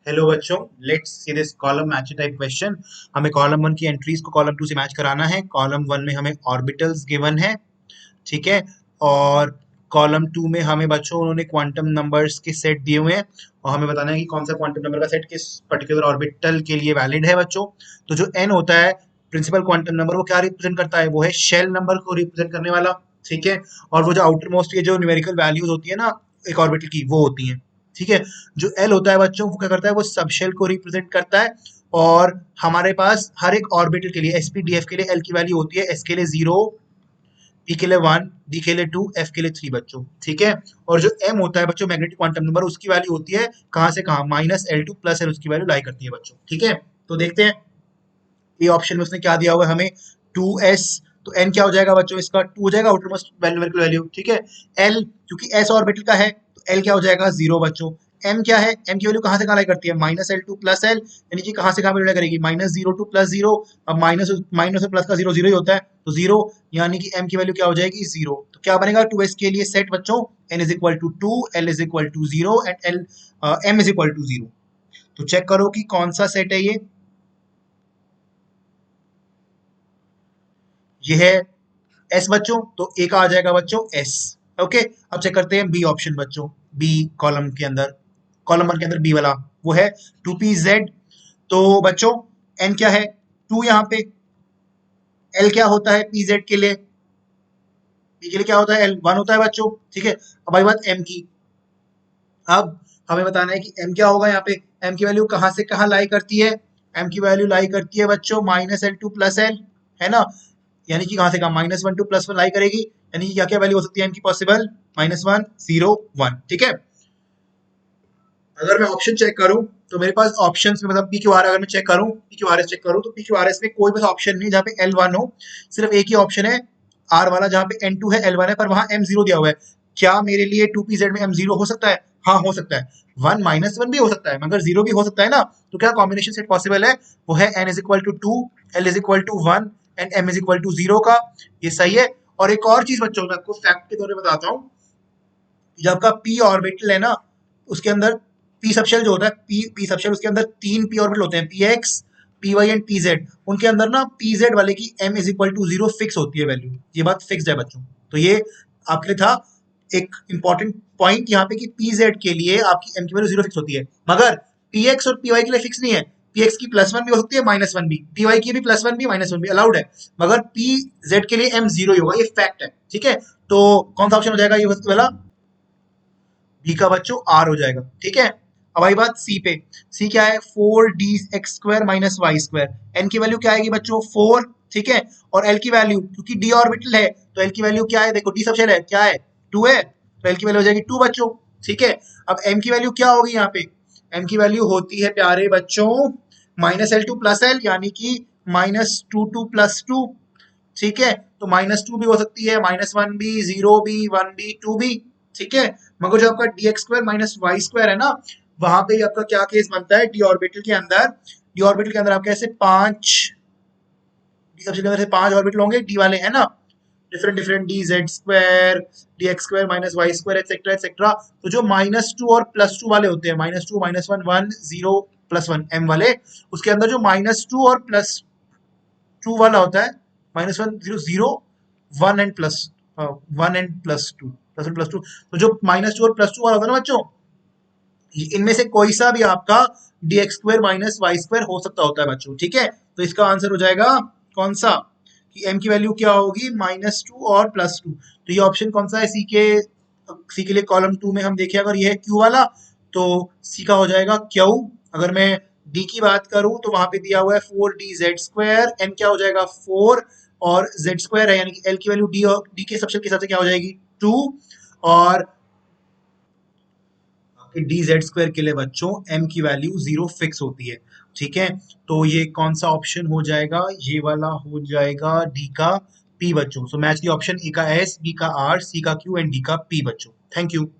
Hello बच्चों, let's see this column match type question. हमें column one की entries को कॉलम टू से मैच कराना है। कॉलम वन में हमें ऑर्बिटल्स गिवन है, ठीक है। और कॉलम टू में हमें बच्चों उन्होंने क्वांटम नंबर्स के सेट दिए हुए हैं और हमें बताना है कि कौन सा क्वांटम नंबर का सेट किस पर्टिकुलर ऑर्बिटल के लिए वैलिड है बच्चों। तो जो एन होता है प्रिंसिपल क्वांटम नंबर, वो क्या रिप्रेजेंट करता है? वो है शेल नंबर को रिप्रेजेंट करने वाला, ठीक है। और वो जो आउटर मोस्ट ये जो न्यूमेरिकल वैल्यूज होती है ना एक ऑर्बिटल की, वो होती है, ठीक है। जो एल होता है बच्चों, वो क्या करता है? वो सबशेल को रिप्रेजेंट करता है। और हमारे पास हर एक ऑर्बिटल के लिए एसपीडीएफ के लिए एल की वैल्यू होती है, एस के लिए 0, पी के लिए 1, डी के लिए 2, एफ के लिए 3 बच्चों, ठीक है। और जो एम होता है बच्चों मैग्नेटिक क्वांटम नंबर, उसकी वैल्यू होती है कहां से कहां, -L2 प्लस एल उसकी वैल्यू लाई करती है बच्चों, ठीक है। तो देखते हैं ये ऑप्शन में उसने क्या दिया हुआ है हमें, 2s। तो n क्या हो जाएगा बच्चों? इसका 2 हो जाएगा आउटर मोस्ट वैल्यू, ठीक है। l क्योंकि s ऑर्बिटल का है तो l क्या हो जाएगा? 0 बच्चों। m क्या है? m की वैल्यू कहां से कहां लाई करती है? -L2 प्लस l, यानी कि कहां से कहां मल्टीप्लाई करेगी? -0 टू +0। अब माइनस माइनस और प्लस का 0 0 ही होता है, तो 0, यानी कि m की वैल्यू क्या हो जाएगी? 0। तो क्या बनेगा 2s के लिए सेट बच्चों? n is equal to 2, l is equal to 0 and l m is equal to 0। तो चेक करो कि कौन सा सेट है ये। ये है एस बच्चों, तो ए का आ जाएगा बच्चों एस। ओके, अब चेक करते हैं बी ऑप्शन बच्चों। बी कॉलम के अंदर, कॉलम वन के अंदर बी वाला, वो है 2pz। तो बच्चों एन क्या है? 2 यहाँ पे। एल क्या होता है pz के लिए? पी के लिए क्या होता है? एल 1 होता है बच्चों, ठीक है। अब आई बात एम की। अब हमें बताना है कि एम क्या होगा यहाँ पे। एम की वैल्यू कहाँ से कहाँ लाई करती है? एम की वैल्यू लाई करती है बच्चों -L2 प्लस एल, है ना। यानी कि कहां से कहां -1 टू +1 लाई करेगी, यानी कि क्या क्या वैल्यू हो सकती है इनकी पॉसिबल? -1, 0, 1, ठीक है। अगर मैं ऑप्शन चेक करूं तो मेरे पास ऑप्शंस में मतलब पी क्यू आर, अगर मैं चेक करूं P Q R S check करूं तो पी क्यू आर एस में कोई बस ऑप्शन नहीं जहां पे L1 हो। सिर्फ एक ही ऑप्शन है आर वाला जहां पे N2 है, L1 है, पर वहां M0 दिया हुआ है। क्या मेरे लिए 2pz में M0 हो सकता है? हाँ हो सकता है। 1 -1 भी हो सकता है मगर 0 भी हो सकता है ना। तो क्या कॉम्बिनेशन सेट पॉसिबल है? वो है n is equal to 2, l is equal to 1 and m is equal to 0 का। ये सही है। और एक और चीज बच्चों मैं आपको फैक्ट के तौर पे बताता हूँ। जब आपका p ऑर्बिटल है ना, उसके अंदर p सबशेल जो होता है, p सबशेल, उसके अंदर 3 p ऑर्बिटल होते हैं, px, py एंड pz। उनके अंदर ना pz वाले की m is equal to 0 fix होती है वैल्यू। ये बात फिक्स्ड है बच्चों। तो ये आपके लिए था एक इंपॉर्टेंट पॉइंट यहाँ पे कि pz के लिए आपकी m की वैल्यू 0 फिक्स होती है, मगर px और py के लिए फिक्स नहीं है। px की +1 भी हो सकती है, -1 भी, py की भी +1 भी, -1 भी अलाउड है, मगर pz के लिए m 0 ही होगा, ये फैक्ट है, ठीक है। तो कौन सा ऑप्शन हो जाएगा ये वाला? बी का बच्चों आर हो जाएगा, ठीक है। अब आई बात सी पे। सी क्या है? 4d x² - y²। एन की वैल्यू क्या आएगी बच्चों? 4, ठीक है। और एल की वैल्यू, क्योंकि डी ऑर्बिटल है तो एल की वैल्यू क्या है? देखो डी सबशेल है, क्या है? 2 है, तो एल की वैल्यू हो जाएगी 2 बच्चों, ठीक है। अब एम की वैल्यू क्या होगी यहाँ पे? एम की वैल्यू होती है प्यारे बच्चों -L2 प्लस एल, यानी कि -2 प्लस 2, ठीक है। तो -2 भी हो सकती है, -1 भी, 0 भी, 1 भी, 2 भी, ठीक है। मगर जो आपका dx² - y² है ना, वहां पे आपका क्या केस बनता है? डी ऑर्बिटल के अंदर, डी ऑर्बिटल के अंदर आपके ऐसे 5, डी सबसे अंदर से 5 ऑर्बिटल होंगे डी वाले, है ना। Different different dz², dx² - y² etcetera etcetera. तो जो -2 और +2 वाले होते हैं, -2, -1, 1, 0, +1 m वाले, उसके अंदर जो -2 और +2 वाला होता है, -1, 0, 0, 1 एंड प्लस 1 एंड +2, +1 +2। तो जो -2 और +2 वाला होता है ना बच्चों, इनमें से कोई सा भी आपका dx² - y² हो सकता होता है बच्चों, ठीक है। तो इसका आंसर हो जाएगा कौन सा, कि m की वैल्यू क्या होगी? -2 और +2। तो ये ऑप्शन कौन सा है? सी के लिए कॉलम 2 में हम देखें, अगर ये है क्यू वाला, तो सी का हो जाएगा क्यू। अगर मैं डी की बात करूं तो वहां पे दिया हुआ है 4dz², एन क्या हो जाएगा? 4, और z² है, यानी कि एल की वैल्यू डी के सबशेल के हिसाब से क्या हो जाएगी? 2। और dz² के लिए बच्चों m की वैल्यू 0 फिक्स होती है, ठीक है। तो ये कौन सा ऑप्शन हो जाएगा? ये वाला हो जाएगा डी का p बच्चों। सो मैच दी ऑप्शन, ए का s, बी का r, सी का q एंड डी का p बच्चों। Thank you.